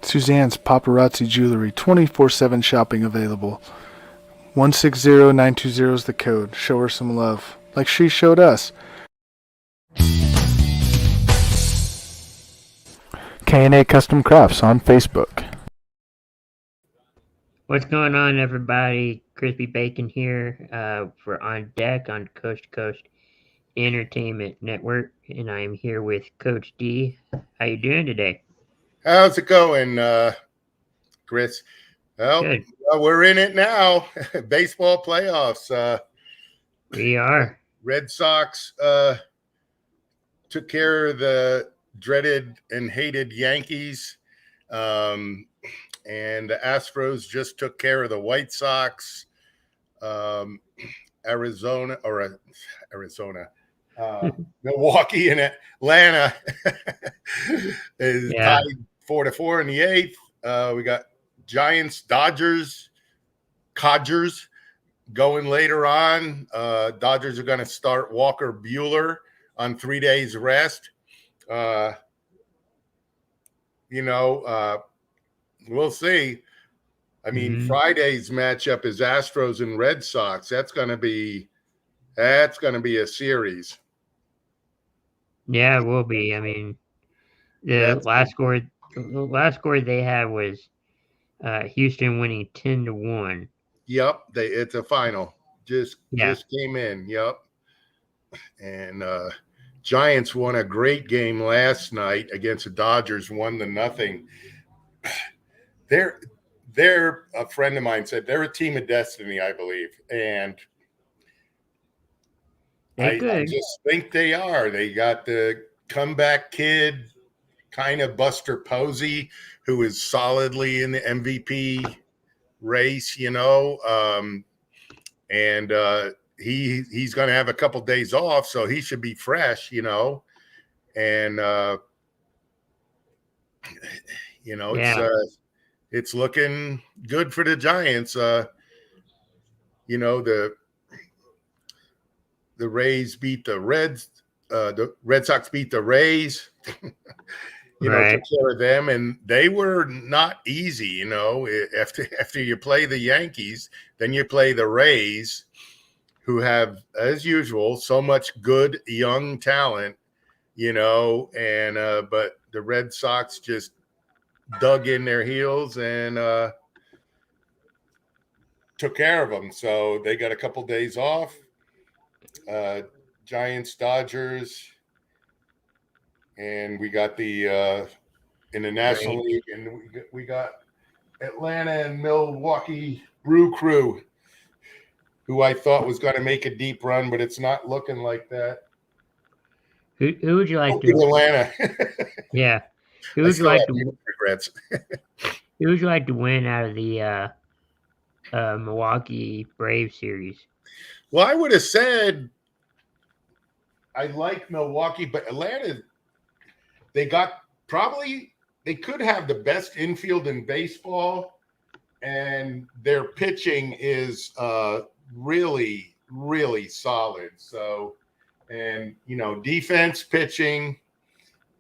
Suzanne's Paparazzi Jewelry, 24/7 shopping available. 160920 is the code. Show her some love, like she showed us. K&A Custom Crafts on Facebook. What's going on, everybody? Crispy Bacon here for On Deck on Coast to Coast Entertainment Network, and I am here with Coach D. How you doing today? How's it going, Chris? Well, Good. We're in it now. Baseball playoffs. We are. Red Sox took care of the dreaded and hated Yankees. And the Astros just took care of the White Sox. Milwaukee and Atlanta is tied 4-4 in the eighth. We got Giants, Dodgers going later on. Dodgers are going to start Walker Buehler on 3 days rest. We'll see. I mean, Friday's matchup is Astros and Red Sox. That's going to be a series. Yeah, it will be. I mean, the last score they had was Houston winning 10-1. Yep, it's a final. Just came in. Yep. And Giants won a great game last night against the Dodgers, 1-0. They're a friend of mine said they're a team of destiny, I believe, and I just think they are. They got the comeback kid, kind of Buster Posey, who is solidly in the MVP race, and he's going to have a couple days off, so he should be fresh, and it's looking good for the Giants. The Rays beat the Reds. The Red Sox beat the Rays. Took care of them, and they were not easy. After you play the Yankees, then you play the Rays, who have, as usual, so much good young talent. But the Red Sox just dug in their heels and took care of them. So they got a couple days off. Giants, Dodgers, and we got the in the National League, and we got Atlanta and Milwaukee Brew Crew, who I thought was going to make a deep run, but it's not looking like that. Who would you like to Atlanta? Yeah. Who would you like to regrets? Who would you like to win out of the Milwaukee Braves series? Well, I would have said I like Milwaukee, but Atlanta, they could have the best infield in baseball, and their pitching is really, really solid. So, and defense, pitching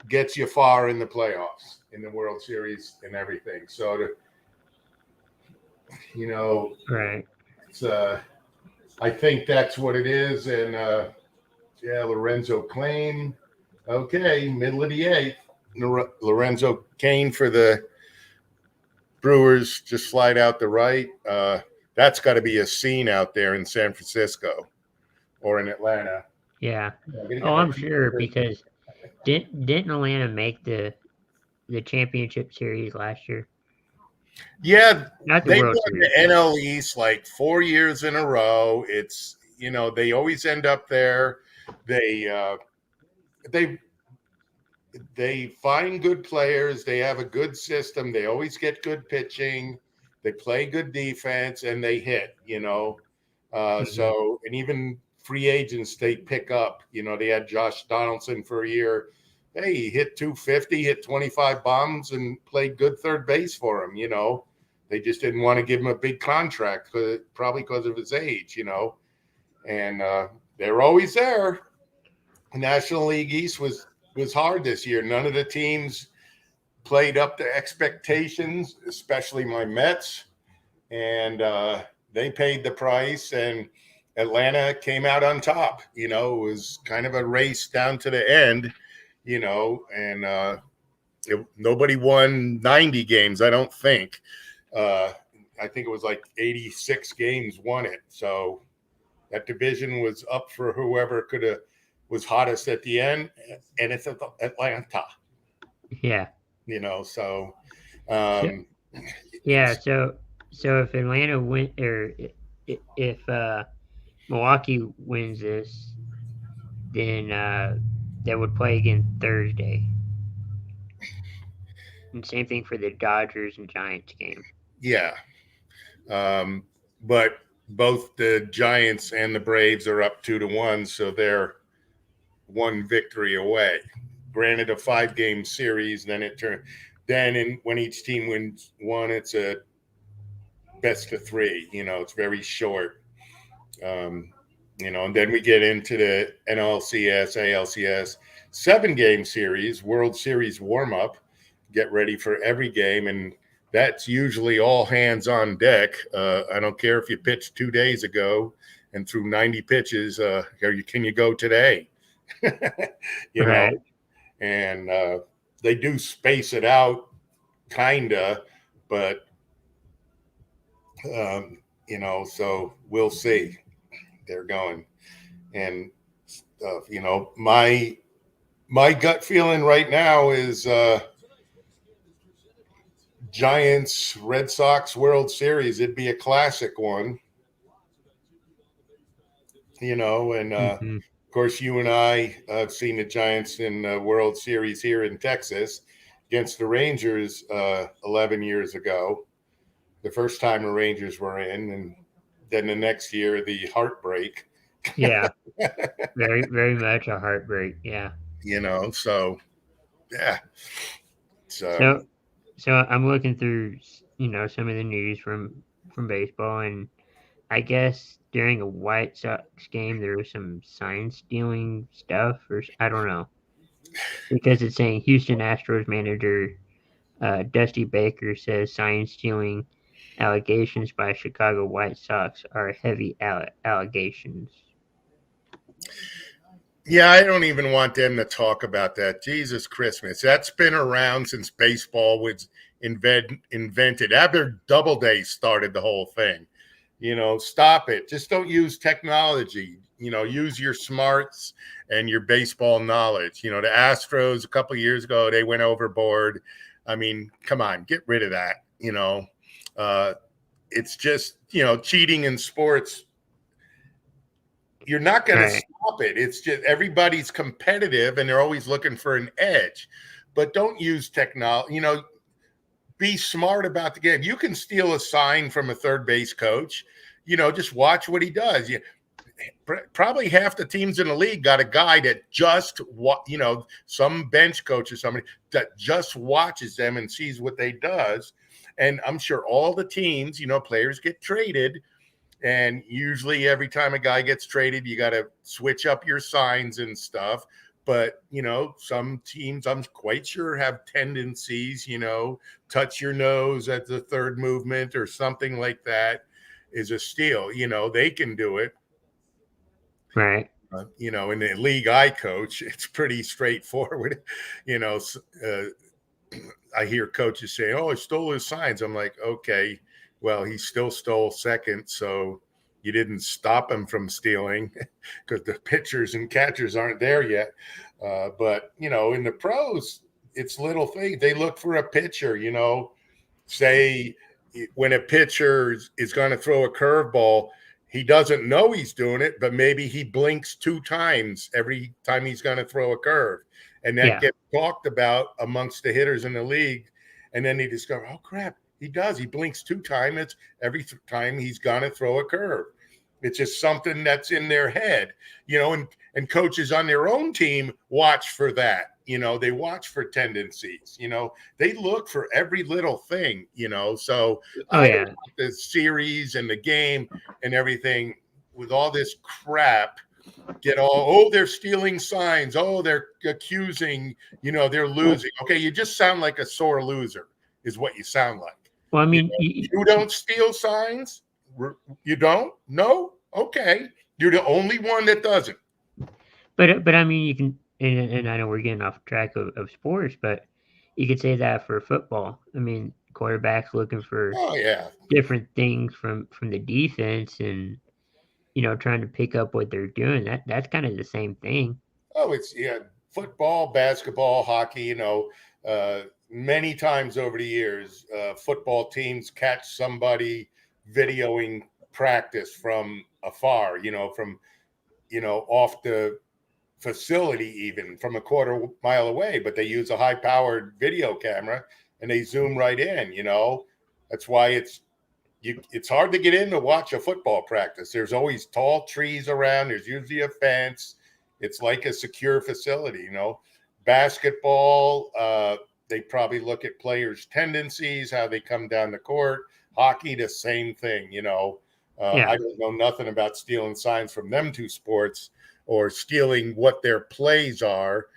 gets you far in the playoffs, in the World Series and everything. So, it's I think that's what it is. And Lorenzo Cain. Okay, middle of the eighth. Lorenzo Cain for the Brewers, just slide out the right. That's got to be a scene out there in San Francisco or in Atlanta. Yeah. I'm sure, because didn't Atlanta make the championship series last year? Yeah, not they won the NL East like 4 years in a row. It's they always end up there. They find good players. They have a good system. They always get good pitching. They play good defense, and they hit. So, and even free agents they pick up. They had Josh Donaldson for a year. Hey, he hit 250, hit 25 bombs, and played good third base for him. They just didn't want to give him a big contract, probably because of his age. And they're always there. National League East was hard this year. None of the teams played up to expectations, especially my Mets, and they paid the price, and Atlanta came out on top. It was kind of a race down to the end, and nobody won 90 games, I don't think. I think it was like 86 games won it. So that division was up for whoever was hottest at the end, and it's Atlanta. Yeah. So yeah. So if Atlanta win, or if Milwaukee wins this, then they would play again Thursday. And same thing for the Dodgers and Giants game. Yeah. But both the Giants and the Braves are up 2-1, so they're one victory away. Granted, a 5-game series, then when each team wins one, it's a best of 3. It's very short. And then we get into the NLCS, ALCS 7-game series, World Series warm-up, get ready for every game, and that's usually all hands on deck. I don't care if you pitched 2 days ago and threw 90 pitches. Can you go today? Right. And they do space it out, kinda, but so we'll see. They're going, and my gut feeling right now is Giants Red Sox World Series. It'd be a classic one, and of course you and I have seen the Giants in the World Series here in Texas against the Rangers 11 years ago. The first time the Rangers were in, and then the next year the heartbreak. Yeah. Very, very much a heartbreak. Yeah. So yeah. So I'm looking through, some of the news from baseball, and I guess during a White Sox game there was some sign stealing stuff, or I don't know, because it's saying Houston Astros manager Dusty Baker says sign stealing allegations by Chicago White Sox are heavy allegations. Yeah, I don't even want them to talk about that. Jesus Christmas. That's been around since baseball was invented. After Doubleday started the whole thing. Stop it. Just don't use technology. Use your smarts and your baseball knowledge. The Astros a couple of years ago, they went overboard. I mean, come on, get rid of that. It's just, cheating in sports. You're not going to stop it. It's just everybody's competitive and they're always looking for an edge. But don't use technology. Be smart about the game. You can steal a sign from a third base coach. Just watch what he does. Probably half the teams in the league got a guy that just, some bench coach or somebody that just watches them and sees what they does. And I'm sure all the teams, players get traded. And usually every time a guy gets traded, you got to switch up your signs and stuff. But, some teams, I'm quite sure, have tendencies, touch your nose at the third movement or something like that is a steal. They can do it. Right. In the league I coach, it's pretty straightforward. I hear coaches say, "Oh, I stole his signs." I'm like, okay. Well, he still stole second, so you didn't stop him from stealing because the pitchers and catchers aren't there yet. But, in the pros, it's little things. They look for a pitcher, say when a pitcher is going to throw a curveball, he doesn't know he's doing it, but maybe he blinks 2 times every time he's going to throw a curve. And that gets talked about amongst the hitters in the league. And then they discover, oh, crap. He does. He blinks 2 times. It's every time he's going to throw a curve. It's just something that's in their head, and coaches on their own team watch for that. They watch for tendencies, they look for every little thing, so the series and the game and everything with all this crap get all, oh, they're stealing signs. Oh, they're accusing, they're losing. Okay, you just sound like a sore loser is what you sound like. Well, I mean, You don't steal signs? You don't? No? Okay. You're the only one that doesn't. but I mean, you can, and I know we're getting off track of sports, but you could say that for football. I mean, quarterbacks looking for Oh, yeah. different things from the defense, and trying to pick up what they're doing. That's kind of the same thing. Oh, it's football, basketball, hockey, many times over the years, football teams catch somebody videoing practice from afar, from, off the facility, even from a quarter mile away, but they use a high powered video camera and they zoom right in, that's why it's hard to get in to watch a football practice. There's always tall trees around. There's usually a fence. It's like a secure facility, Basketball, they probably look at players' tendencies, how they come down the court. Hockey, the same thing, Yeah. I don't know nothing about stealing signs from them two sports or stealing what their plays are,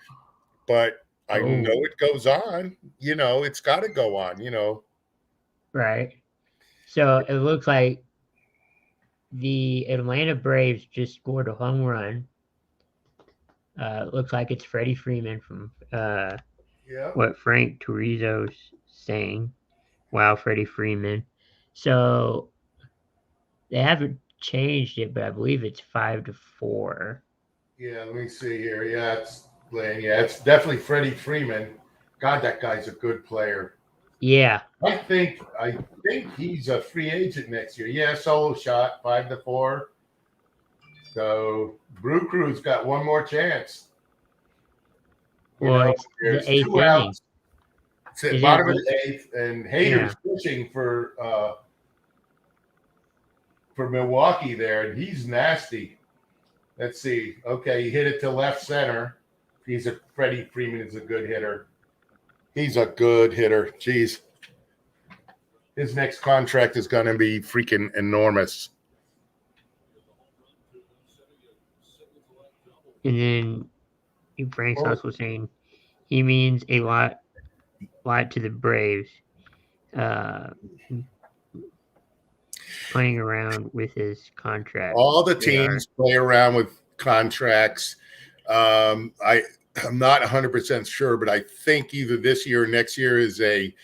but I know it goes on. It's got to go on, Right. So it looks like the Atlanta Braves just scored a home run. Looks like it's Freddie Freeman from what Frank Torrizo's saying. Wow, Freddie Freeman. So they haven't changed it, but I believe it's 5-4. Yeah, let me see here. Yeah, it's definitely Freddie Freeman. God, that guy's a good player. Yeah. I think he's a free agent next year. Yeah, solo shot, 5-4. So Brew Crew's got one more chance. Well, it's the eighth inning. It's at bottom of the eighth, and Hader's pushing for Milwaukee there, and he's nasty. Let's see. Okay, he hit it to left center. Freddie Freeman is a good hitter. He's a good hitter. Jeez. His next contract is going to be freaking enormous. And then Frank's also saying he means a lot to the Braves. Playing around with his contract. All the teams play around with contracts. I'm not 100% sure, but I think either this year or next year is a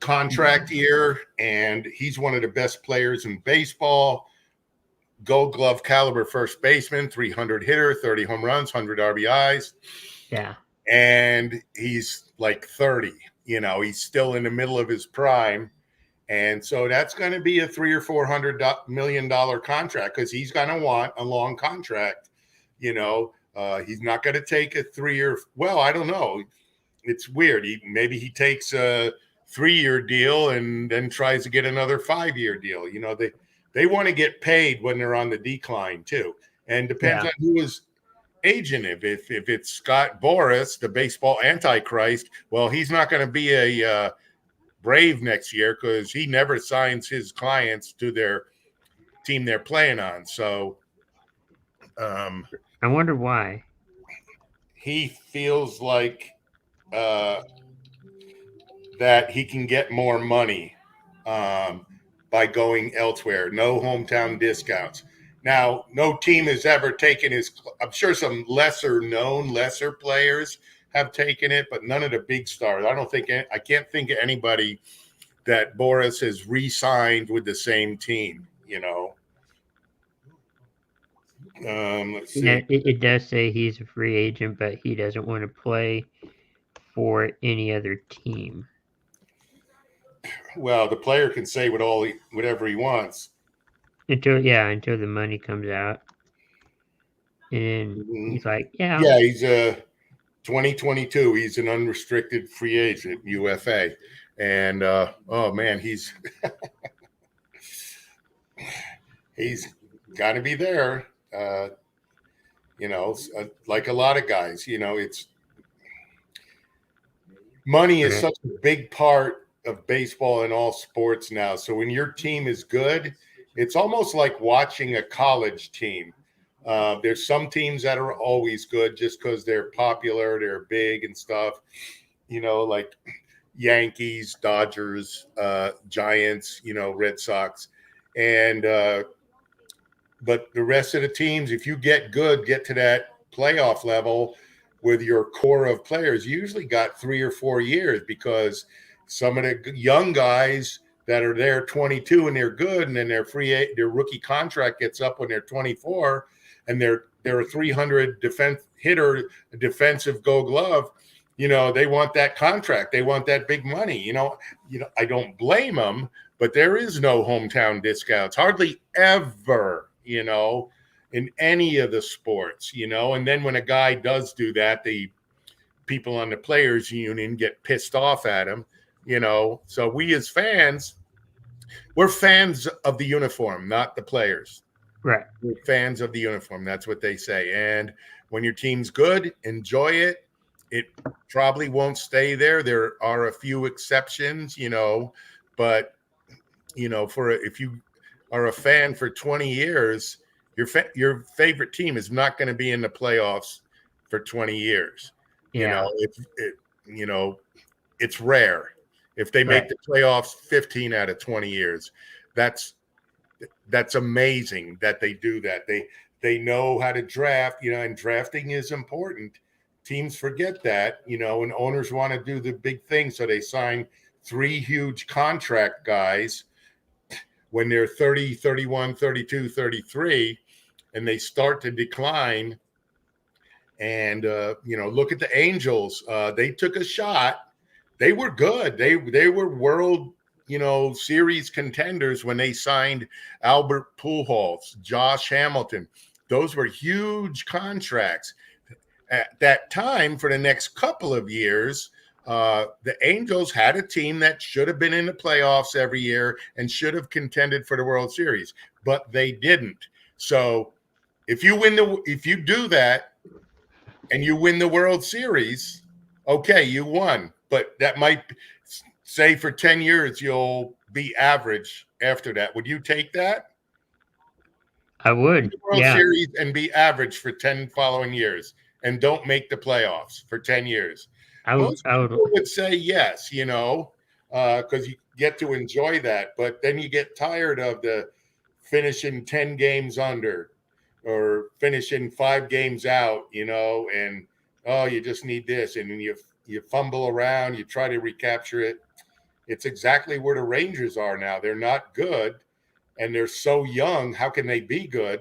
contract year, and he's one of the best players in baseball. Gold Glove caliber first baseman, 300 hitter, 30 home runs, 100 RBIs. Yeah. And he's like 30. He's still in the middle of his prime. And so that's going to be a $300 or $400 million contract because he's going to want a long contract. He's not going to take a 3-year. Well, I don't know. It's weird. Maybe he takes a 3-year deal and then tries to get another 5-year deal. They want to get paid when they're on the decline too. And depends on who his agent is. If it's Scott Boras, the baseball antichrist, well, he's not going to be a Brave next year because he never signs his clients to their team they're playing on. So I wonder why. He feels like that he can get more money by going elsewhere. No hometown discounts. Now, no team has ever taken his – I'm sure some lesser players have taken it, but none of the big stars. I can't think of anybody that Boras has re-signed with the same team, Let's see. Yeah, it does say he's a free agent, but he doesn't want to play for any other team. Well, the player can say whatever he wants. Until the money comes out. And he's like, yeah. Yeah, he's 2022. He's an unrestricted free agent, UFA. And, oh, man, he's got to be there. Like a lot of guys, it's money is such a big part of baseball and all sports now. So when your team is good, it's almost like watching a college team. There's some teams that are always good just because they're popular, they're big and stuff. Like Yankees, Dodgers, Giants, Red Sox, and but the rest of the teams, if you get good, get to that playoff level with your core of players, you usually got 3 or 4 years because some of the young guys that are there 22 and they're good, and then their rookie contract gets up when they're 24, and they're a 300 defensive Gold Glove. They want that contract. They want that big money. I don't blame them, but there is no hometown discounts, hardly ever. In any of the sports. And then when a guy does do that, the people on the players union get pissed off at him. So we as fans, we're fans of the uniform, not the players. Right. We're fans of the uniform. That's what they say. And when your team's good, enjoy it. It probably won't stay there. There are a few exceptions, but if you are a fan for 20 years, your favorite team is not going to be in the playoffs for 20 years. Yeah. It's rare. If they make the playoffs 15 out of 20 years, that's amazing that they do that. They know how to draft, and drafting is important. Teams forget that, and owners want to do the big thing. So they sign 3 huge contract guys when they're 30, 31, 32, 33, and they start to decline. And, look at the Angels. They took a shot. They were good. They were world, series contenders when they signed Albert Pujols, Josh Hamilton. Those were huge contracts. At that time, for the next couple of years, the Angels had a team that should have been in the playoffs every year and should have contended for the World Series, but they didn't. So if you do that and you win the World Series, okay, you won. But that might say for 10 years you'll be average after that. Would you take that? I would. World Series and be average for 10 following years and don't make the playoffs for 10 years. Most people would say yes, because you get to enjoy that. But then you get tired of the finishing 10 games under or finishing 5 games out, and you just need this. And then you fumble around, you try to recapture it. It's exactly where the Rangers are now. They're not good, and they're so young. How can they be good?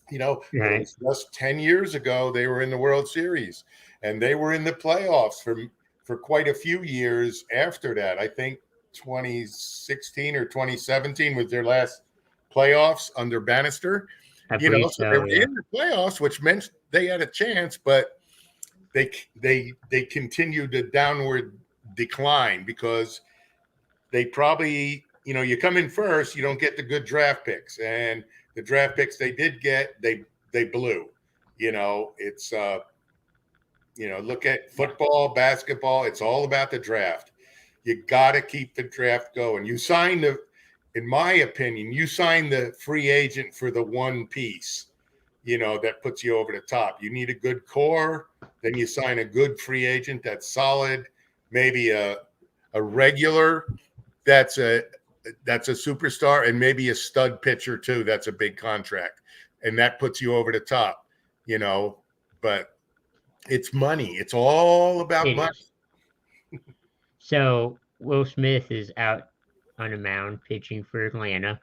It was just 10 years ago, they were in the World Series, and they were in the playoffs for quite a few years after that. I think 2016 or 2017 was their last playoffs under Bannister. So they were in the playoffs, which meant they had a chance, but they continued the downward decline because they probably, you come in first, you don't get the good draft picks, and the draft picks they did get, they blew. It's look at football, basketball. It's all about the draft. You got to keep the draft going. In my opinion, you sign the free agent for the one piece, that puts you over the top. You need a good core. Then you sign a good free agent that's solid, maybe a regular that's a superstar, and maybe a stud pitcher too. That's a big contract, and that puts you over the top, but it's money. It's all about money. So Will Smith is out on a mound pitching for Atlanta.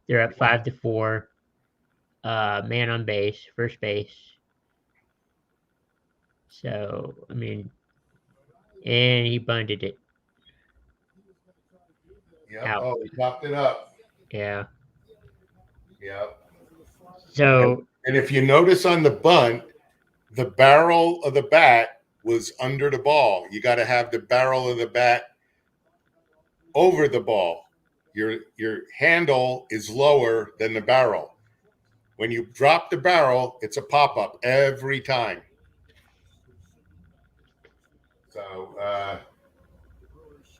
They're up 5-4. Man on base, first base. So, and he bunted it. Yeah. Oh, he popped it up. Yeah. Yeah. So, and if you notice on the bunt, the barrel of the bat was under the ball. You got to have the barrel of the bat over the ball. Your handle is lower than the barrel. When you drop the barrel, it's a pop-up every time. So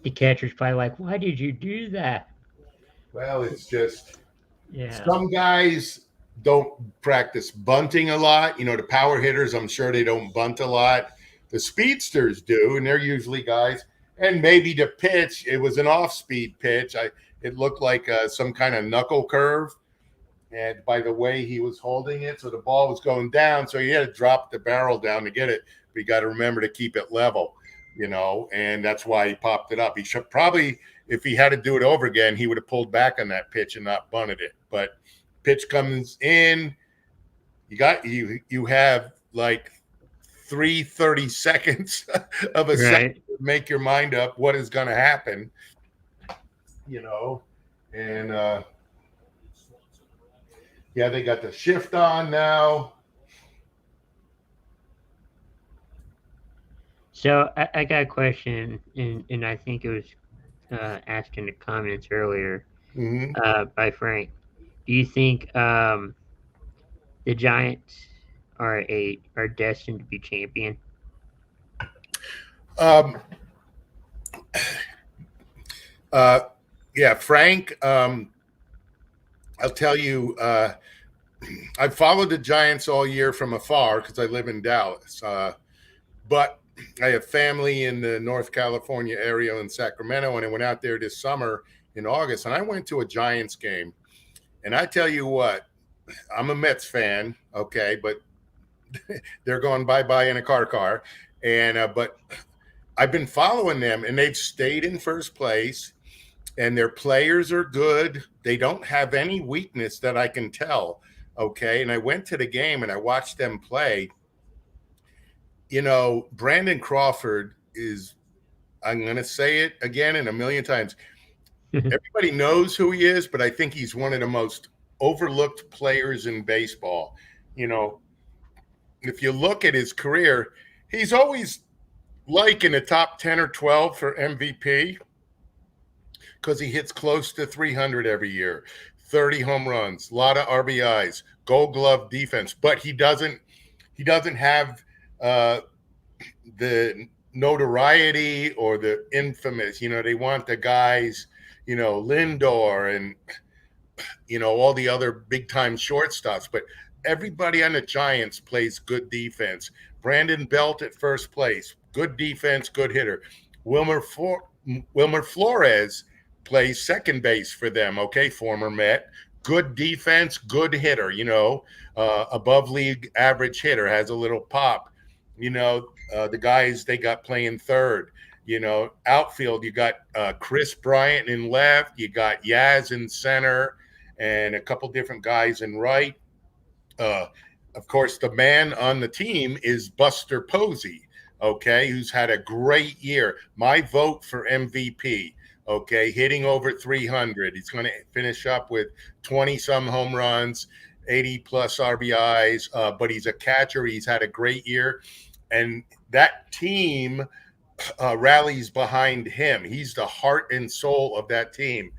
the catcher's probably like, why did you do that? Well, it's just some guys don't practice bunting a lot. The power hitters, I'm sure they don't bunt a lot. The speedsters do, and they're usually guys. And maybe the pitch, it was an off-speed pitch. It looked like some kind of knuckle curve, and by the way he was holding it, so the ball was going down, so he had to drop the barrel down to get it. But you got to remember to keep it level, and that's why he popped it up. He should probably, if he had to do it over again, he would have pulled back on that pitch and not bunted it. But pitch comes in, you have like 30 seconds of a second to make your mind up what is going to happen, and yeah, they got the shift on now. So I got a question, and I think it was asked in the comments earlier by Frank. Do you think the Giants are destined to be champion? Yeah, Frank. I'll tell you, I've followed the Giants all year from afar because I live in Dallas. But I have family in the North California area in Sacramento, and I went out there this summer in August, and I went to a Giants game. And I tell you what, I'm a Mets fan, okay, but they're going bye-bye in a car. And but I've been following them, and they've stayed in first place, and their players are good. They don't have any weakness that I can tell, okay? And I went to the game, and I watched them play. Brandon Crawford is, I'm going to say it again and a million times. Everybody knows who he is, but I think he's one of the most overlooked players in baseball. If you look at his career, he's always like in the top 10 or 12 for MVP because he hits close to 300 every year, 30 home runs, a lot of RBIs, Gold Glove defense, but he doesn't have the notoriety or the infamous, they want the guys, Lindor and, all the other big time shortstops, but everybody on the Giants plays good defense. Brandon Belt at first place, good defense, good hitter. Wilmer Flores plays second base for them. Okay. Former Met, good defense, good hitter, above league average hitter, has a little pop. The guys they got playing third, outfield, you got Chris Bryant in left, you got Yaz in center, and a couple different guys in right. Of course, the man on the team is Buster Posey, okay, who's had a great year. My vote for MVP, okay, hitting over 300. He's going to finish up with 20-some home runs, 80-plus RBIs, but he's a catcher. He's had a great year. And that team rallies behind him. He's the heart and soul of that team.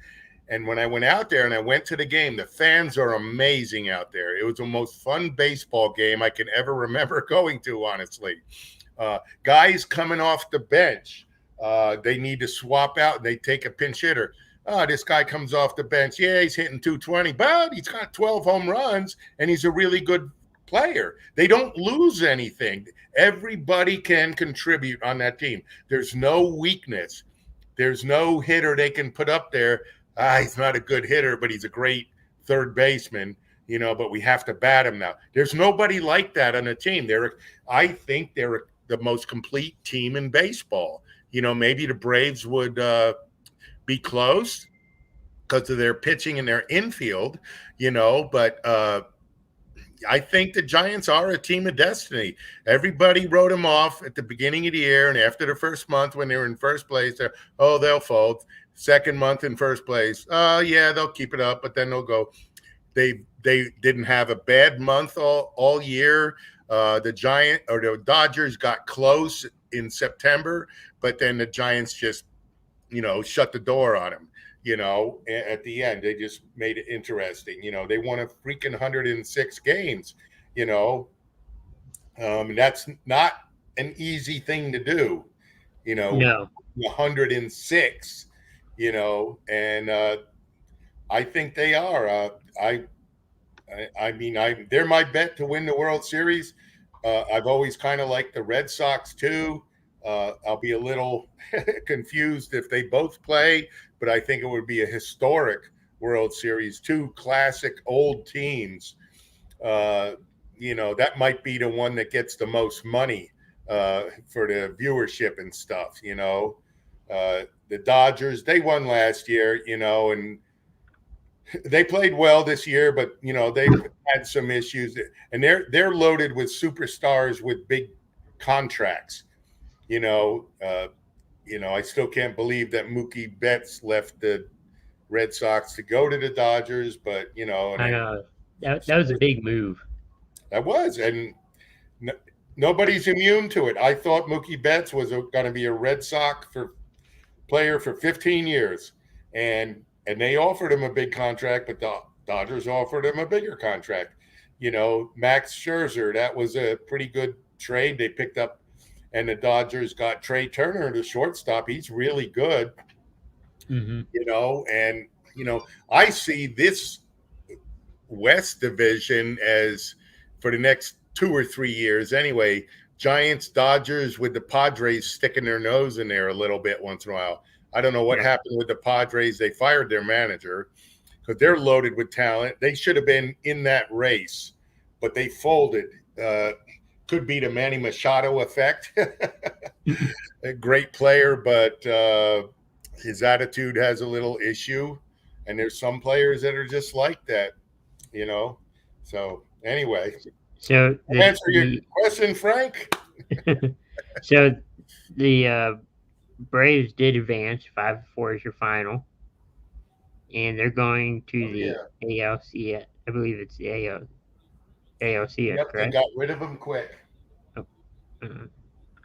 And when I went out there and I went to the game, the fans are amazing out there. It was the most fun baseball game I can ever remember going to, honestly. Guys coming off the bench, they need to swap out and they take a pinch hitter. This guy comes off the bench. Yeah, he's hitting 220, but he's got 12 home runs and he's a really good player. They don't lose anything. Everybody can contribute on that team. There's no weakness. There's no hitter they can put up there. He's not a good hitter, but he's a great third baseman, but we have to bat him now. There's nobody like that on the team. I think they're the most complete team in baseball. Maybe the Braves would be close because of their pitching and their infield, but I think the Giants are a team of destiny. Everybody wrote them off at the beginning of the year, and after the first month when they were in first place, they'll fold. Second month in first place, yeah, they'll keep it up, but then they'll go. They didn't have a bad month all year. The Dodgers got close in September, but then the Giants just, shut the door on them. At the end, they just made it interesting. They won a freaking 106 games. That's not an easy thing to do. No. 106. And I think they are. I mean, they're my bet to win the World Series. I've always kind of liked the Red Sox too. I'll be a little confused if they both play, but I think it would be a historic World Series. Two classic old teams. That might be the one that gets the most money for the viewership and stuff. The Dodgers, they won last year, and they played well this year, but they've had some issues, and they're loaded with superstars with big contracts. I still can't believe that Mookie Betts left the Red Sox to go to the Dodgers, but I know that was a big move. that was, and nobody's immune to it. I thought Mookie Betts was going to be a Red Sox player for 15 years, and they offered him a big contract, but the Dodgers offered him a bigger contract. Max Scherzer, that was a pretty good trade they picked up, and the Dodgers got Trey Turner, the shortstop. He's really good, Mm-hmm. I see this West division as, for the next 2 or 3 years anyway, Giants, Dodgers, with the Padres sticking their nose in there a little bit once in a while. I don't know what happened with the Padres. They fired their manager because they're loaded with talent. They should have been in that race, but they folded. Could be the Manny Machado effect. A great player, but his attitude has a little issue. And there's some players that are just like that, So anyway, so answer your question, Frank. So the Braves did advance 5-4 is your final, and they're going to the ALC. I believe it's the ALC. Yep, Correct? they got rid of him quick.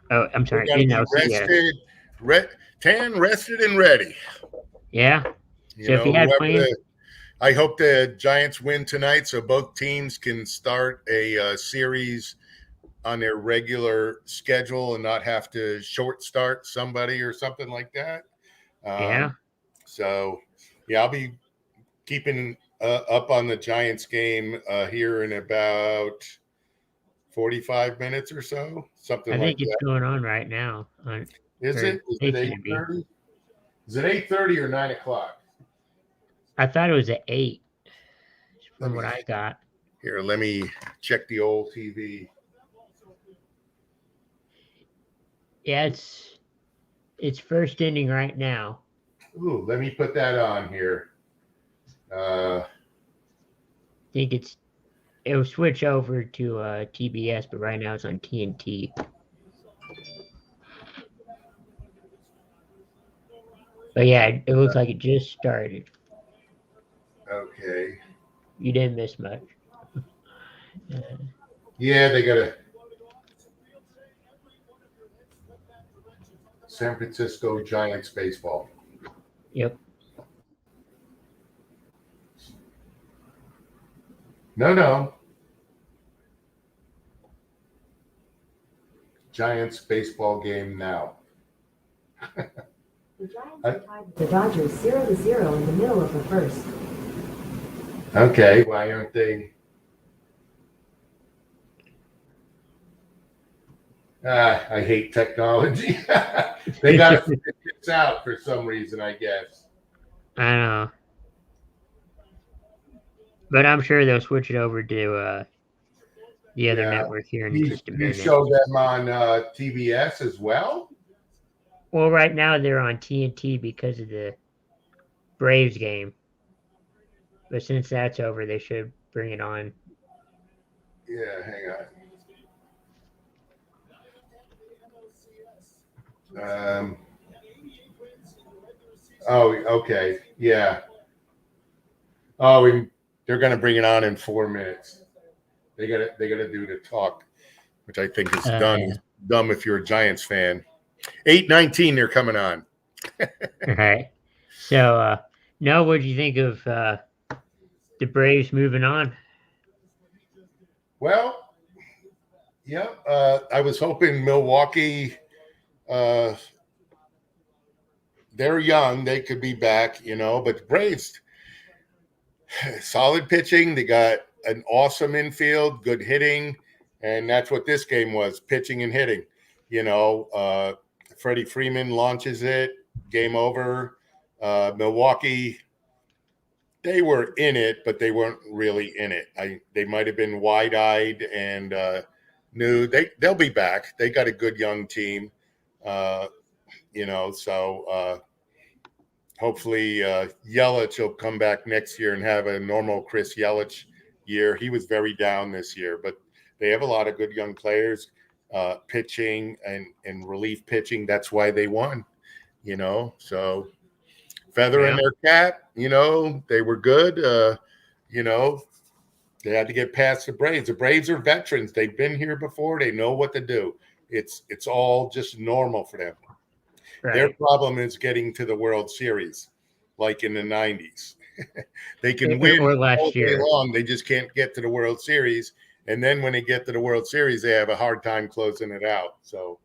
Oh, I'm sorry. Rested, rested and ready. Yeah. So if you had plans, I hope the Giants win tonight, so both teams can start a series on their regular schedule and not have to short start somebody or something like that. So, I'll be keeping up on the Giants game here in about 45 minutes or so, something like that. I think it's going on right now. Is it 8:30? Is it 8:30 or 9 o'clock? I thought it was at 8 from what I got. Here, let me check the old TV. Yeah, it's first inning right now. Ooh, let me put that on here. I think it'll switch over to TBS, but right now it's on TNT. But yeah, it looks like it just started. Okay. You didn't miss much. Yeah, they got a San Francisco Giants baseball. Yep. No. Giants baseball game now. The Giants are tied with the Dodgers 0-0 in the middle of the first. Okay, why aren't they? I hate technology. They got to figure this out for some reason, I guess. I know. But I'm sure they'll switch it over to the other network here in just a minute. You show them on TBS as well? Well, right now they're on TNT because of the Braves game. But since that's over, they should bring it on. Yeah, hang on. Okay. Yeah. They're going to bring it on in 4 minutes. They got to do the talk, which I think is dumb if you're a Giants fan. 8:19, they're coming on. All right. So, Noah, what did you think of the Braves moving on? Well, yeah, I was hoping Milwaukee. They're young; they could be back, but the Braves, solid pitching. They got an awesome infield, good hitting, and that's what this game was: pitching and hitting. Freddie Freeman launches it, game over. Milwaukee, they were in it, but they weren't really in it. They might have been wide-eyed and knew they'll be back. They got a good young team, so hopefully Yelich will come back next year and have a normal Chris Yelich year. He was very down this year, but they have a lot of good young players, pitching and relief pitching. That's why they won, so feather in their cap, they were good. They had to get past the Braves. The Braves are veterans. They've been here before. They know what to do. It's all just normal for them. Right. Their problem is getting to the World Series, like in the 90s. They can win or all last day year. long. They just can't get to the World Series. And then when they get to the World Series, they have a hard time closing it out. So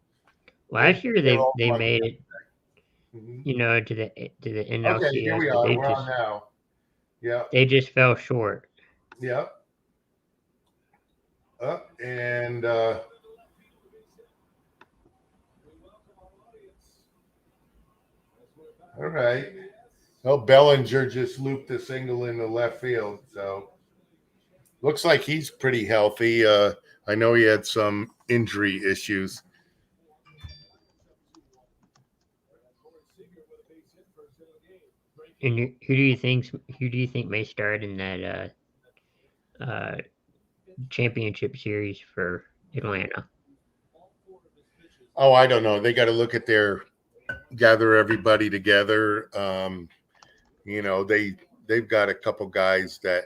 Last year they all they like made it, Mhm. to the NLCS. Okay, here we but are. We're on now. Yeah. They just fell short. Yeah. And all right. Oh, Bellinger just looped a single in the left field. So looks like he's pretty healthy. I know he had some injury issues. And who do you think may start in that championship series for Atlanta? Oh, I don't know. They got to look at gather everybody together. They've got a couple guys that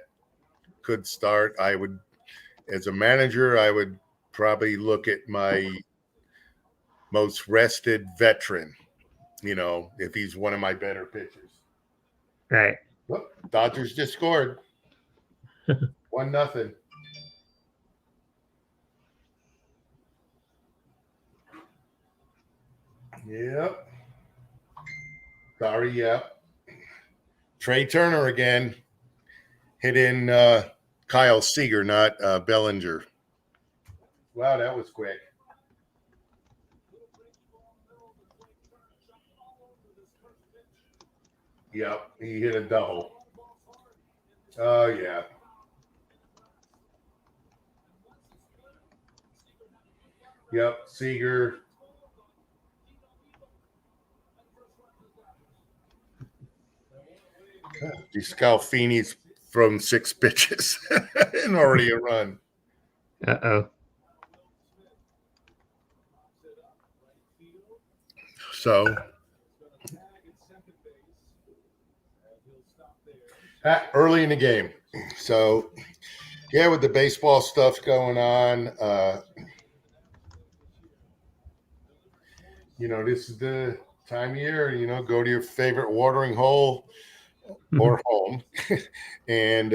could start. As a manager, I would probably look at my most rested veteran, if he's one of my better pitchers. Right. Well, Dodgers just scored. 1-0. Yep. Sorry, yep. Trey Turner again. Hit in Kyle Seager, not Bellinger. Wow, that was quick. Yep, he hit a double. Oh, yeah. Yep, Seager. Scalfini's thrown 6 pitches and already a run. Uh-oh. So early in the game. So yeah, with the baseball stuff going on, this is the time of year, go to your favorite watering hole or home and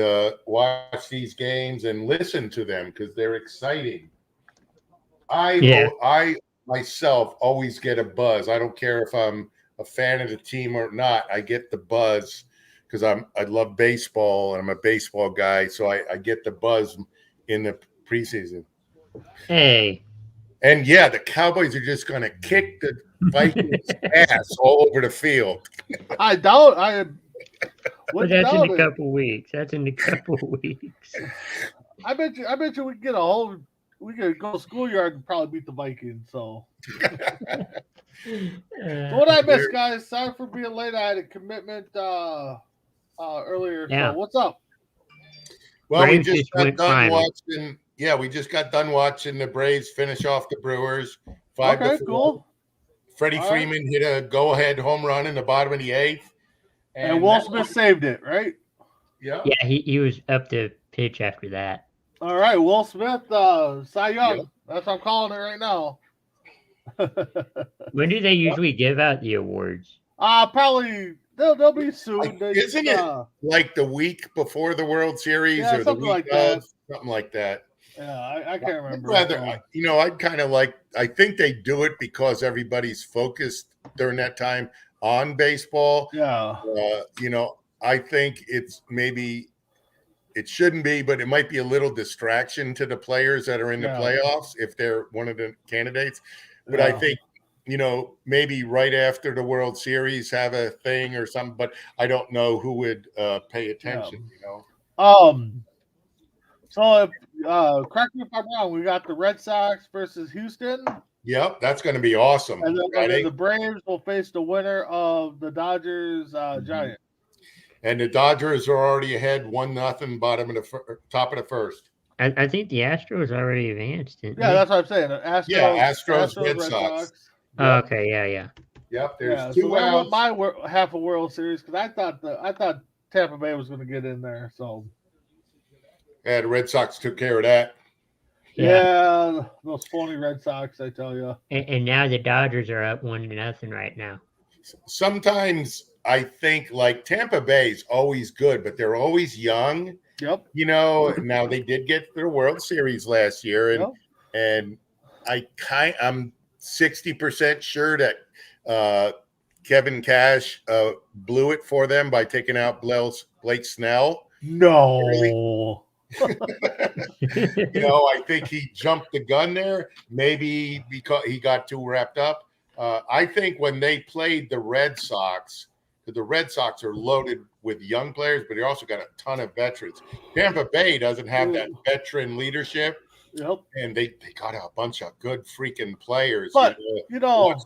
watch these games and listen to them because they're exciting. I myself always get a buzz. I don't care if I'm a fan of the team or not. I get the buzz because I love baseball and I'm a baseball guy. So I get the buzz in the preseason. Hey. And yeah, the Cowboys are just going to kick the Vikings ass all over the field. I doubt. But that's in a couple weeks. I bet you we could go schoolyard and probably beat the Vikings. So, what I missed, guys? Sorry for being late. I had a commitment earlier. Yeah. So what's up? Well, Braves we just got done final. watching. Yeah, we just got done watching the Braves finish off the Brewers 5-4. Okay, cool. Freddie Freeman hit a go-ahead home run in the bottom of the 8th. And Will Smith saved it, right? Yeah. Yeah, he was up to pitch after that. All right, Will Smith, Cy Young. Yep. That's what I'm calling it right now. When do they usually give out the awards? Probably they'll be soon. Isn't it like the week before the World Series or the week like of? Something like that. Yeah, I can't remember. I'd kind of like. I think they do it because everybody's focused during that time on baseball. Yeah. I think it's maybe it shouldn't be, but it might be a little distraction to the players that are in the Yeah. playoffs if they're one of the candidates. But I Yeah. think, maybe right after the World Series have a thing or something, but I don't know who would pay attention, So if correct me if I'm wrong, we got the Red Sox versus Houston, Yep, that's going to be awesome. and then Friday. the Braves will face the winner of the Dodgers Giants. And the Dodgers are already ahead 1-0, top of the first. I think the Astros already advanced, didn't Yeah, they? that's what I'm saying. Astros, Red Sox. Oh, okay, yeah. Yep, there's Yeah, 2 so I outs. want my half a World Series because I thought Tampa Bay was going to get in there. So Yeah, the Red Sox took care of that. yeah, those phony Red Sox, I tell you. And now the Dodgers are up 1-0 right now. Sometimes I think like Tampa Bay's always good, but they're always young. Yep. Now they did get their World Series last year, and Yep. I'm 60% sure that Kevin Cash blew it for them by taking out Blake Snell. No. I think he jumped the gun there, maybe because he got too wrapped up. I think when they played the Red Sox, the Red Sox are loaded with young players, but they also got a ton of veterans. Tampa Bay doesn't have that veteran leadership, Yep. and they got a bunch of good freaking players. But we always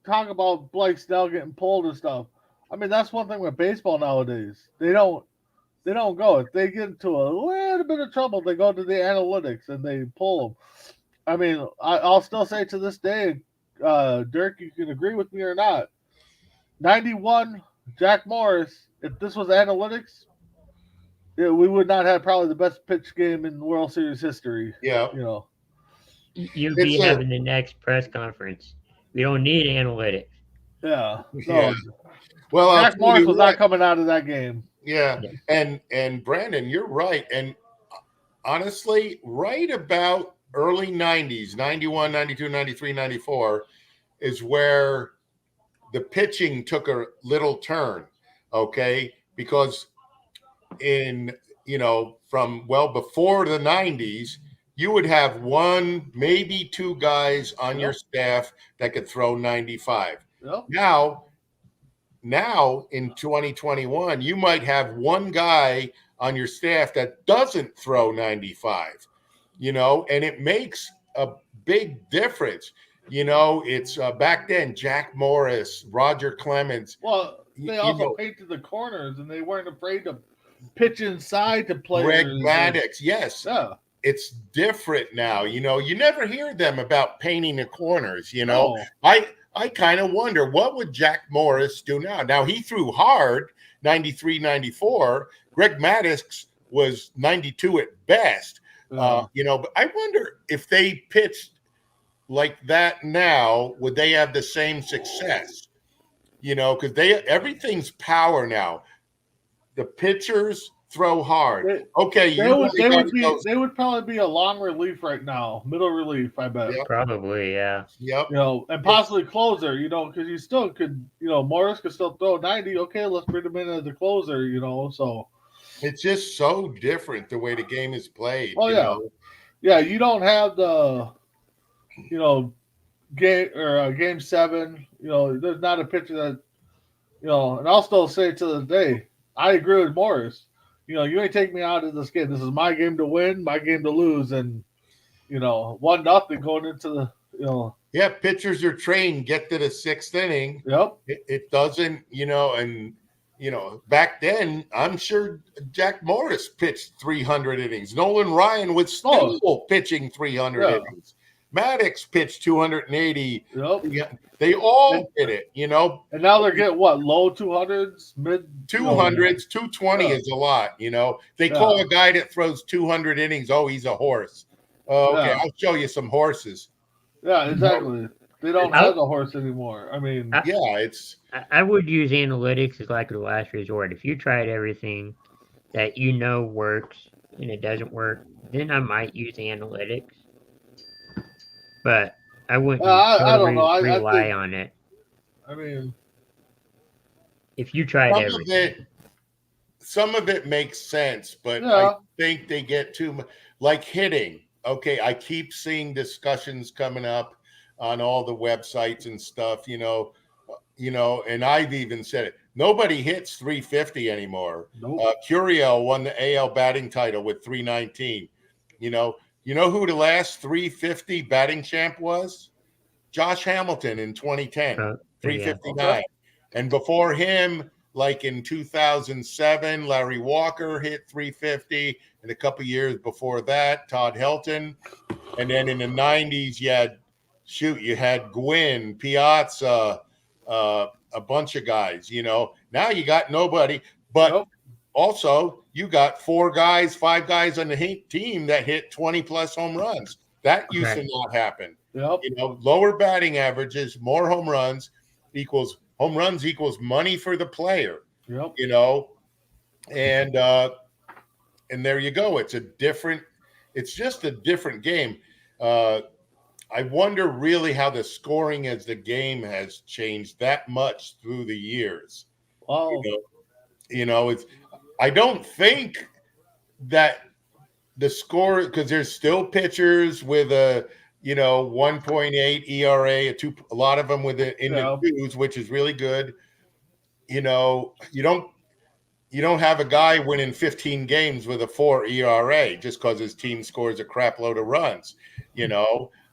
talk about Blake Snell getting pulled and stuff. I mean, that's one thing with baseball nowadays. They don't go. If they get into a little bit of trouble, they go to the analytics and they pull them. I mean, I'll still say to this day, Dirk, you can agree with me or not. 91, Jack Morris. If this was analytics, we would not have probably the best pitch game in World Series history. Yeah. You'd be having the next press conference. We don't need analytics. Yeah. So, Yeah. Well, Jack Morris was not coming out of that game. Yeah. And Brandon, you're right. And honestly, right about early 90s, 91, 92, 93, 94 is where the pitching took a little turn, okay? Because from before the 90s, you would have one, maybe two guys on your staff that could throw 95. Yep. Now in 2021, you might have one guy on your staff that doesn't throw 95, and it makes a big difference. It's back then, Jack Morris, Roger Clemens. Well, they also painted the corners, and they weren't afraid to pitch inside to players. Greg Maddux, yes. Yeah. It's different now. You never hear them about painting the corners. No. I kind of wonder what would Jack Morris do now. Now, he threw hard, 93, 94. Greg Maddux was 92 at best. But I wonder if they pitched like that now, would they have the same success? Because everything's power now. The pitchers throw hard. They would probably be a long relief right now, middle relief, I bet. Yep. Probably, yeah. Yep. And possibly closer, because you still could, Morris could still throw 90. Okay, let's bring him in as a closer, so. It's just so different the way the game is played. Oh, yeah. Yeah, you don't have the, game 7, there's not a pitcher that, and I'll still say to this day, I agree with Morris. You ain't take me out of this game. This is my game to win, my game to lose, and 1-0 going into the Yeah, pitchers are trained. Get to the 6th inning. Yep. It doesn't, and back then I'm sure Jack Morris pitched 300 innings. Nolan Ryan was still pitching 300 innings. Maddux pitched 280. Yep. Yeah, they all did it, And now they're getting low 200s, mid 200s, 220 is a lot, They call a guy that throws 200 innings, oh, he's a horse. Okay, I'll show you some horses. Yeah, exactly. They don't have the horse anymore. I mean, I would use analytics as like a last resort. If you tried everything that works and it doesn't work, then I might use analytics. But I wouldn't I don't know. rely on it. I mean, if you tried everything. some of it makes sense, but I Yeah. think they get too much, like hitting. Okay, I keep seeing discussions coming up on all the websites and stuff, and I've even said it. Nobody hits 350 anymore. Nope. Curiel won the AL batting title with 319. You know who the last 350 batting champ was? Josh Hamilton in 2010, Yeah. 359. Okay. And before him, like in 2007, Larry Walker hit 350. And a couple years before that, Todd Helton. And then in the 90s, you had Gwynn, Piazza, a bunch of guys, Now you got nobody, but Nope. also you got 5 guys on the team that hit 20 plus home runs. That used to not happen. Yep. Lower batting averages, more home runs equals money for the player. Yep. And there you go. It's just a different game. I wonder really how the scoring as the game has changed that much through the years. Wow. I don't think that the score, because there's still pitchers with a 1.8 ERA, a lot of them with it in the twos, which is really good. You don't have a guy winning 15 games with a 4 ERA just because his team scores a crap load of runs.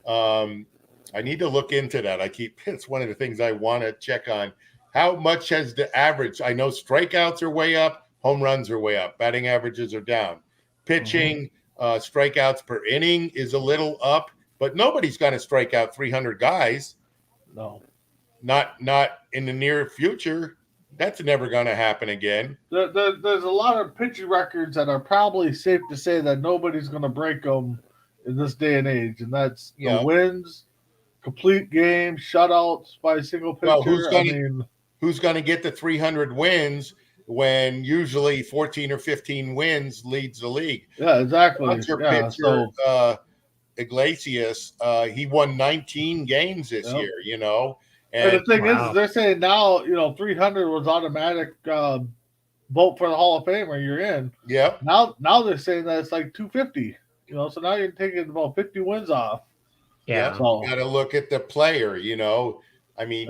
I need to look into that. It's one of the things I want to check on. How much has the average? I know strikeouts are way up, home runs are way up, batting averages are down. Pitching, strikeouts per inning is a little up, but nobody's going to strike out 300 guys. No. Not in the near future. That's never going to happen again. There's a lot of pitching records that are probably safe to say that nobody's going to break them in this day and age, and that's the wins, complete games, shutouts by a single pitcher. Well, who's going to get the 300 wins when usually 14 or 15 wins leads the league? Yeah, exactly. Pitcher, Iglesias, he won 19 games this year, And the thing is, they're saying now, 300 was automatic vote for the Hall of Famer. You're in. Yeah. Now they're saying that it's like 250. So now you're taking about 50 wins off. Yeah. So you got to look at the player. I mean,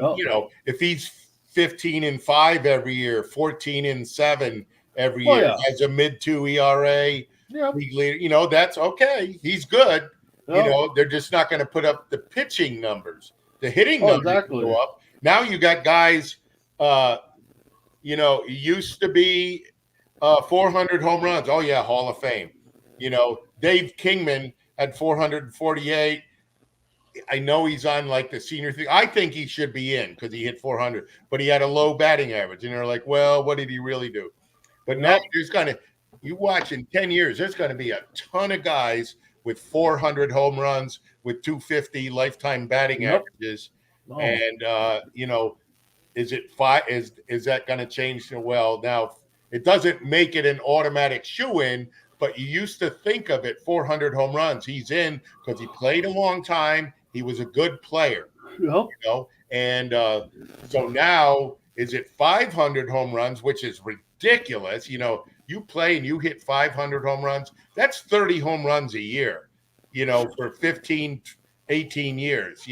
if he's 15-5 every year, 14-7 every year, has a mid-2 ERA, league leader, that's okay. He's good. They're just not going to put up the pitching numbers. The hitting numbers go up. Now you got guys, used to be 400 home runs. Oh, yeah, Hall of Fame. Dave Kingman had 448. I know he's on like the senior thing. I think he should be in because he hit 400, but he had a low batting average. And they're like, well, what did he really do? But now you watch in 10 years, there's going to be a ton of guys with 400 home runs, with 250 lifetime batting averages. Oh. And, is that going to change? Well, now it doesn't make it an automatic shoe-in, but you used to think of it 400 home runs. He's in because he played a long time. He was a good player. Yep. And so now is it 500 home runs, which is ridiculous. You play and you hit 500 home runs. That's 30 home runs a year, for 15, 18 years,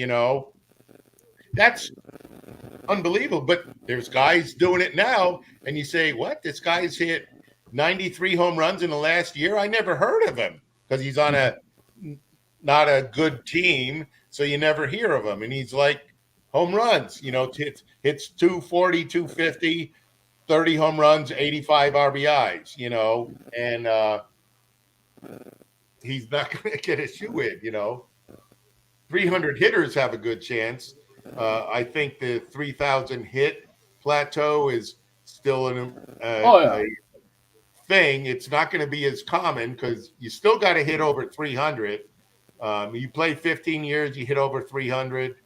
That's unbelievable. But there's guys doing it now. And you say, what? This guy's hit 93 home runs in the last year? I never heard of him because he's on not a good team. So you never hear of him. And he's like home runs, hits 240, 250, 30 home runs, 85 RBIs, and he's not going to get a shoe in, 300 hitters have a good chance. I think the 3,000 hit plateau is still a thing. It's not going to be as common because you still got to hit over 300. You play 15 years, you hit over 300.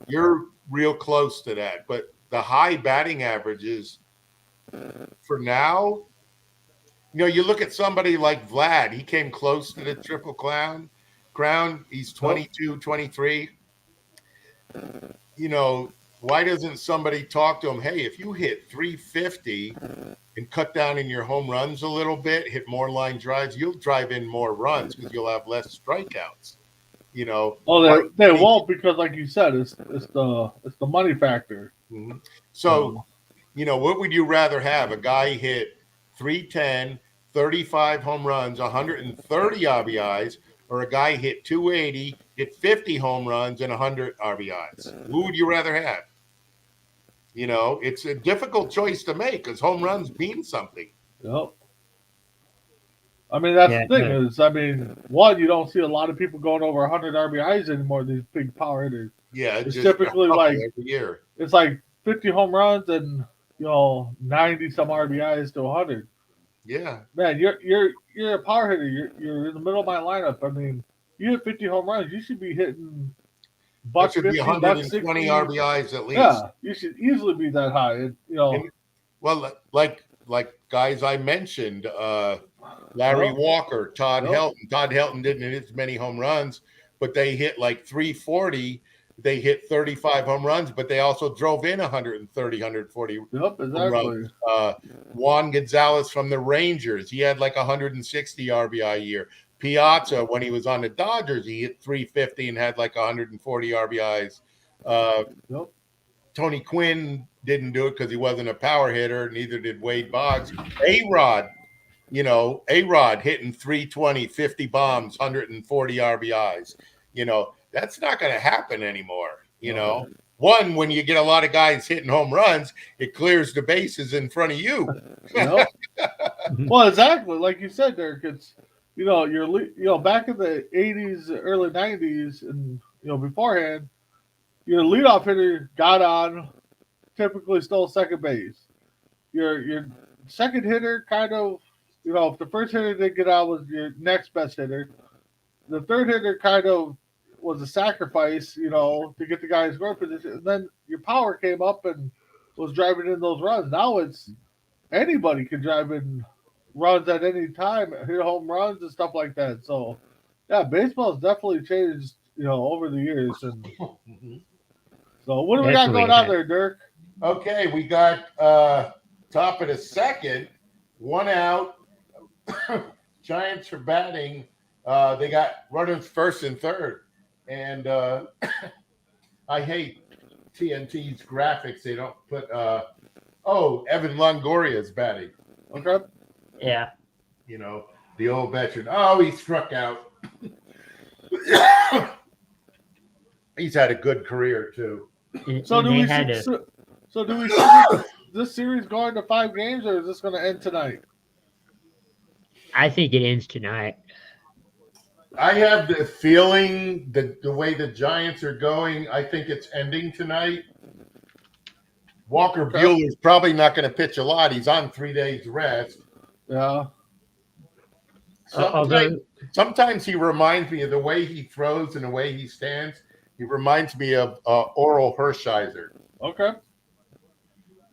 You're real close to that. But the high batting averages for now, you look at somebody like Vlad. He came close to the Triple Crown. He's 22, 23. Why doesn't somebody talk to him? Hey, if you hit 350 and cut down in your home runs a little bit, hit more line drives, you'll drive in more runs because you'll have less strikeouts. You know. Oh, they won't, because, like you said, it's the money factor. Mhm. So, you know, what would you rather have? A guy hit 310, 35 home runs, 130 RBIs, or a guy hit 280, hit 50 home runs and 100 RBIs? Who would you rather have? You know, it's a difficult choice to make because home runs mean something. Yep. I mean, that's Yeah, the thing is, I mean, one, you don't see a lot of people going over 100 RBIs anymore. These big power hitters. Yeah, It's just typically a couple like every year. it's like 50 home runs and 90 some RBIs to 100. Yeah, Man, you're a power hitter. You're in the middle of my lineup. I mean, you hit 50 home runs, you should be hitting that buck should 50, be buck 120 60. RBIs at least. Yeah, you should easily be that high. And, well, like guys I mentioned, Larry Yep. Walker, Todd Yep. Helton. Todd Helton didn't hit as many home runs, but they hit like 340. They hit 35 home runs, but they also drove in 130, 140 Yep, home exactly. runs. Juan Gonzalez from the Rangers, he had like 160 RBI a year. Piazza, when he was on the Dodgers, he hit 350 and had like 140 RBIs. Yep. Tony Quinn didn't do it because he wasn't a power hitter. Neither did Wade Boggs. A-Rod, A-Rod hitting 320, 50 bombs, 140 RBIs. That's not going to happen anymore. One, when you get a lot of guys hitting home runs, it clears the bases in front of you. Yep. Well, exactly, like you said, Derek. It's back in the 80s, early 90s, and beforehand, your leadoff hitter got on, typically stole second base. Your second hitter kind of, if the first hitter didn't get out, was your next best hitter. The third hitter kind of was a sacrifice, to get the guy in scoring position. And then your power came up and was driving in those runs. Now it's anybody can drive in runs at any time, hit home runs and stuff like that. So, yeah, baseball's definitely changed, over the years. And so, what do we got Definitely going on has. there, Dirk? Okay, we got top of the second, one out. Giants are batting. They got runners first and third. And I hate TNT's graphics. They don't put Evan Longoria is batting. Okay. Yeah. The old veteran. Oh, he struck out. He's had a good career too. So do They we had see, a- so do we see this series going to 5 games, or is this going to end tonight? I think it ends tonight. I have the feeling that the way the Giants are going, I think it's ending tonight. Walker Buehler's probably not going to pitch a lot. He's on 3 days rest. Yeah. Sometimes he reminds me of the way he throws and the way he stands. He reminds me of Oral Hershiser. Okay.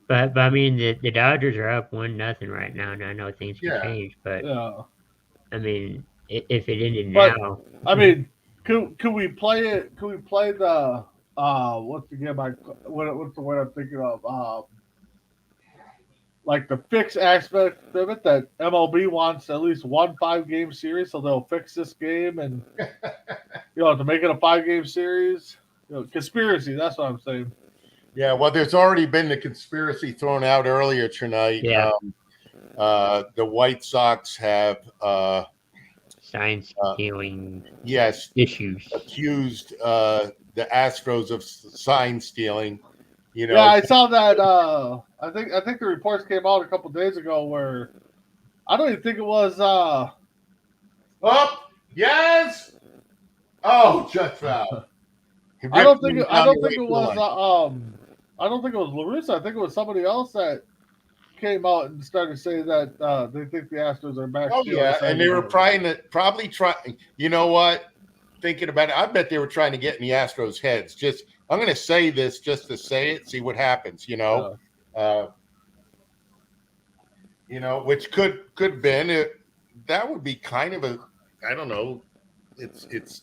But I mean, the Dodgers are up 1-0 right now, and I know things can Yeah. change. But Yeah. I mean, if it ended But- now, I mean, could we play it? Could we play the what's the game? What's the word I'm thinking of? Like the fix aspect of it, that MLB wants at least 1 5-game series, so they'll fix this game and to make it a 5-game series. Conspiracy. That's what I'm saying. Yeah, well, there's already been the conspiracy thrown out earlier tonight. Yeah. The White Sox have sign stealing yes issues. accused the Astros of sign stealing. Yeah, I saw that. I think the reports came out a couple days ago where I don't even think it was. Yes. Oh, just foul. I don't think it was. I don't think it was LaRussa. I think it was somebody else that came out and started saying that they think the Astros are back. Oh yeah, and they were probably trying. You know what? Thinking about it, I bet they were trying to get in the Astros' heads. I'm going to say this just to say it, see what happens. Which could have been it. That would be kind of a, I don't know. It's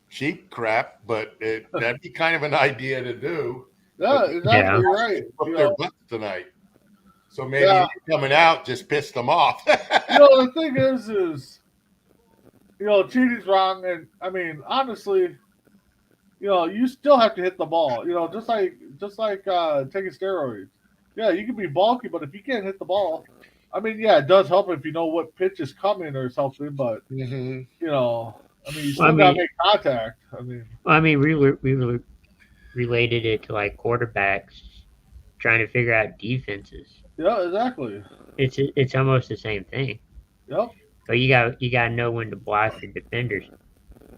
cheap crap, but that'd be kind of an idea to do. Yeah, exactly. You're right. Up their butts tonight. So maybe Yeah. coming out just pissed them off. The thing is, cheating's wrong, and I mean, honestly, you still have to hit the ball. Just like taking steroids. Yeah, you can be bulky, but if you can't hit the ball, I mean, yeah, it does help if you know what pitch is coming or something. But Mhm. you still gotta make contact. We related it to like quarterbacks trying to figure out defenses. Yeah, exactly. It's almost the same thing. Yep, But you got to know when to block your defenders.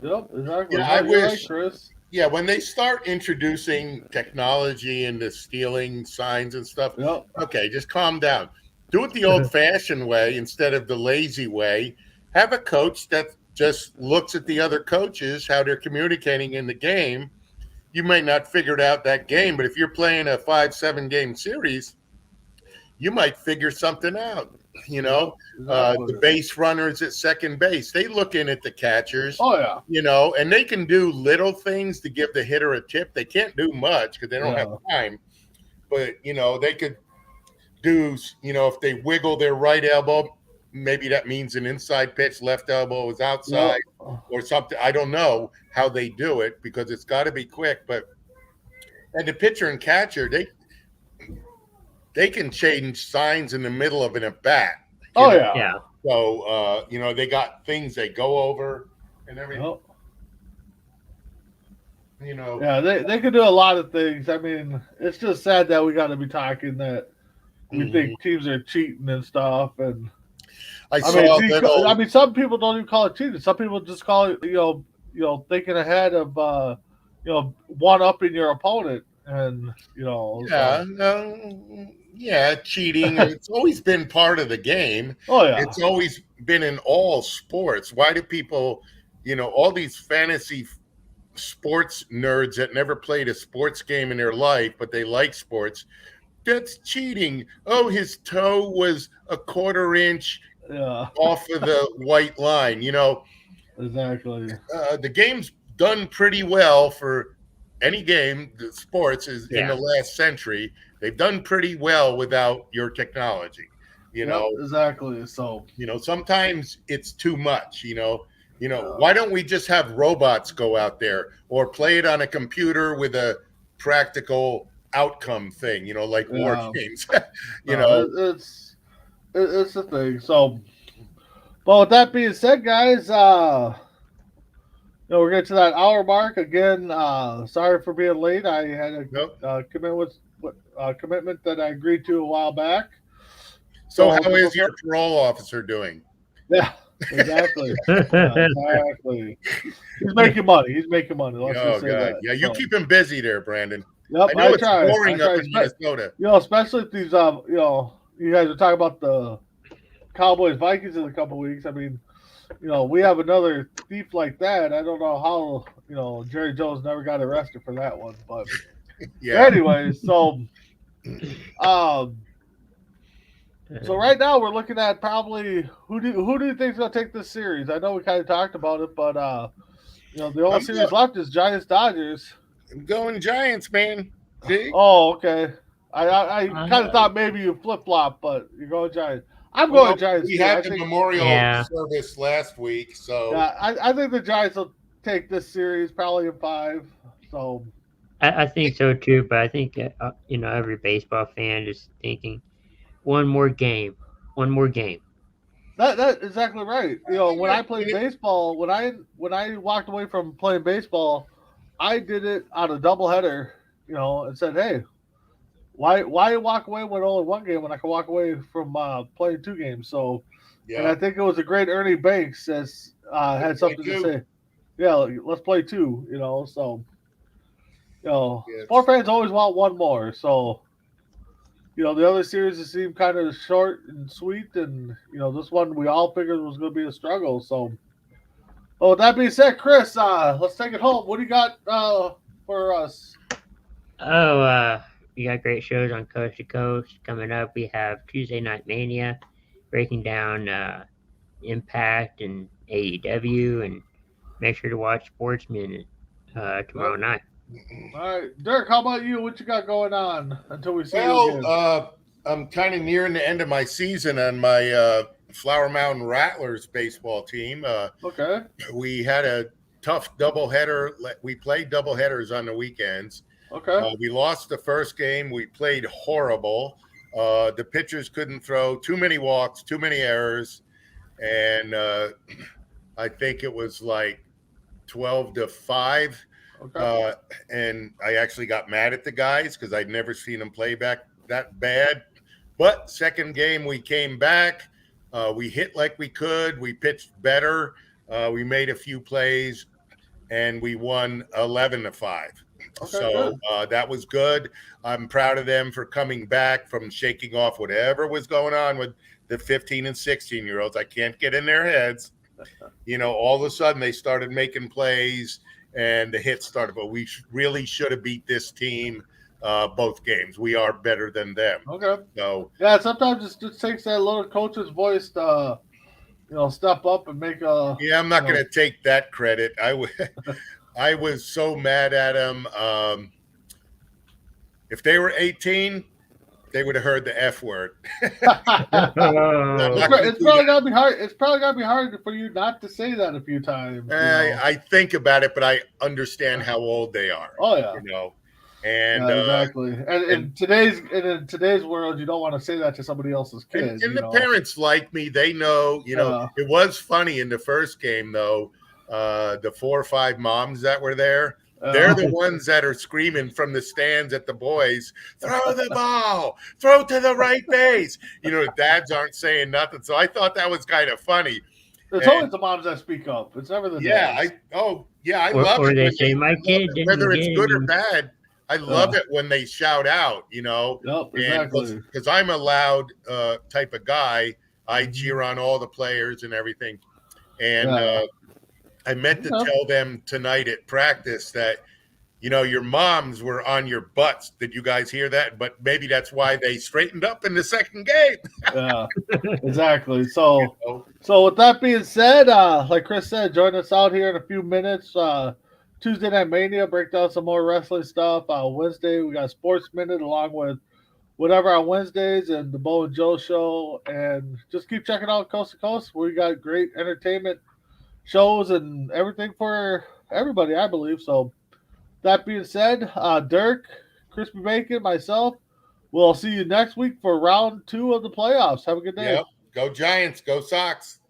yep, exactly. Yeah, I You're right, wish. Chris. Yeah, when they start introducing technology into stealing signs and stuff, Yep. okay, just calm down. Do it the old-fashioned way instead of the lazy way. Have a coach that just looks at the other coaches, how they're communicating in the game. You might not figure it out that game, but if you're playing a 5-7 game series, you might figure something out. Exactly. The base runners at second base, they look in at the catchers. Oh yeah. And they can do little things to give the hitter a tip. They can't do much because they don't have time. But, they could do, if they wiggle their right elbow, maybe that means an inside pitch, left elbow is outside or something. I don't know how they do it because it's got to be quick. And the pitcher and catcher, they can change signs in the middle of an at bat. Oh yeah. Yeah. So, they got things they go over and everything. Yep. Yeah, they could do a lot of things. I mean, it's just sad that we got to be talking that we think teams are cheating and stuff. And I mean, some people don't even call it cheating. Some people just call it, thinking ahead of, one upping your opponent, and cheating. It's always been part of the game. Oh yeah, it's always been in all sports. Why do people, all these fantasy sports nerds that never played a sports game in their life, but they like sports? That's cheating. Oh, his toe was a quarter inch off of the white line. Exactly. The game's done pretty well for any game. The sports is in the last century. They've done pretty well without your technology. Exactly. So sometimes it's too much. Why don't we just have robots go out there or play it on a computer with a practical outcome thing? Like war games. It's the thing. So, but with that being said, guys, we're getting to that hour mark again. Sorry for being late. I had a commitment that I agreed to a while back. So how is your parole officer doing? Yeah, exactly. Exactly. He's making money. Let's just say that. Yeah, you keep him busy there, Brandon. Yep, I know it's boring up in Minnesota. Especially if these, you guys are talking about the Cowboys Vikings in a couple weeks. I mean, we have another thief like that. I don't know how, Jerry Jones never got arrested for that one, but anyway, so right now we're looking at probably who do you think is gonna take this series? I know we kind of talked about it, but the only series left is Giants Dodgers. I'm going Giants, man. See? Oh, okay. I kind of thought maybe you flip flop, but you're going Giants. I'm going Giants. We had the memorial service last week, so I think the Giants will take this series probably in 5. So I think so too, but I think every baseball fan is thinking one more game. That's exactly right. When I played baseball, when I walked away from playing baseball, I did it on a doubleheader, and said, hey, why walk away with only one game when I can walk away from playing 2 games? So, and I think it was a great Ernie Banks as had something to say. Yeah, let's play 2. So, sport fans always want one more. So, the other series seemed kind of short and sweet, and this one we all figured was going to be a struggle. So, with that being said, Chris, let's take it home. What do you got for us? We got great shows on Coast to Coast coming up. We have Tuesday Night Mania, breaking down Impact and AEW, and make sure to watch Sportsman tomorrow night. All right, Dirk, how about you? What you got going on until we see you again? I'm kind of nearing the end of my season on my Flower Mountain Rattlers baseball team. Okay. We had a tough doubleheader. We played doubleheaders on the weekends. Okay. We lost the first game. We played horrible. The pitchers couldn't throw, too many walks, too many errors. And I think it was like 12-5. Okay. And I actually got mad at the guys because I'd never seen them play back that bad. But second game, we came back. We hit like we could. We pitched better. We made a few plays, and we won 11-5. Okay, So that was good. I'm proud of them for coming back from shaking off whatever was going on with the 15 and 16-year-olds. I can't get in their heads. All of a sudden they started making plays and the hits started. But we really should have beat this team both games. We are better than them. Okay. So yeah, sometimes it just takes that little coach's voice to, step up and make a. Yeah, I'm not going to take that credit. I was so mad at them. If they were 18, they would have heard the F word. Oh, It's probably gotta be hard. It's probably gotta be hard for you not to say that a few times. I think about it, but I understand how old they are. Oh yeah. And yeah, exactly. And in today's world, you don't want to say that to somebody else's kids. and the parents like me. They know. It was funny in the first game though. The 4 or 5 moms that were there. They're the ones that are screaming from the stands at the boys, throw the ball, throw to the right base. Dads aren't saying nothing. So I thought that was kind of funny. It's always the moms that speak up. It's never the dads. I or, love or it. they when say my kid didn't whether get it's it. good or bad, I love it when they shout out, Yep, exactly. Because I'm a loud type of guy. I Mm-hmm. cheer on all the players and everything. And I meant to tell them tonight at practice that, your moms were on your butts. Did you guys hear that? But maybe that's why they straightened up in the second game. Yeah, exactly. So with that being said, like Chris said, join us out here in a few minutes. Tuesday Night Mania, break down some more wrestling stuff. Wednesday, we got Sports Minute along with whatever on Wednesdays and the Bo and Joe show. And just keep checking out Coast to Coast. We got great entertainment shows and everything for everybody, I believe. So that being said, Dirk, Crispy Bacon, myself, we'll see you next week for round 2 of the playoffs. Have a good day. Yep. Go Giants. Go Sox.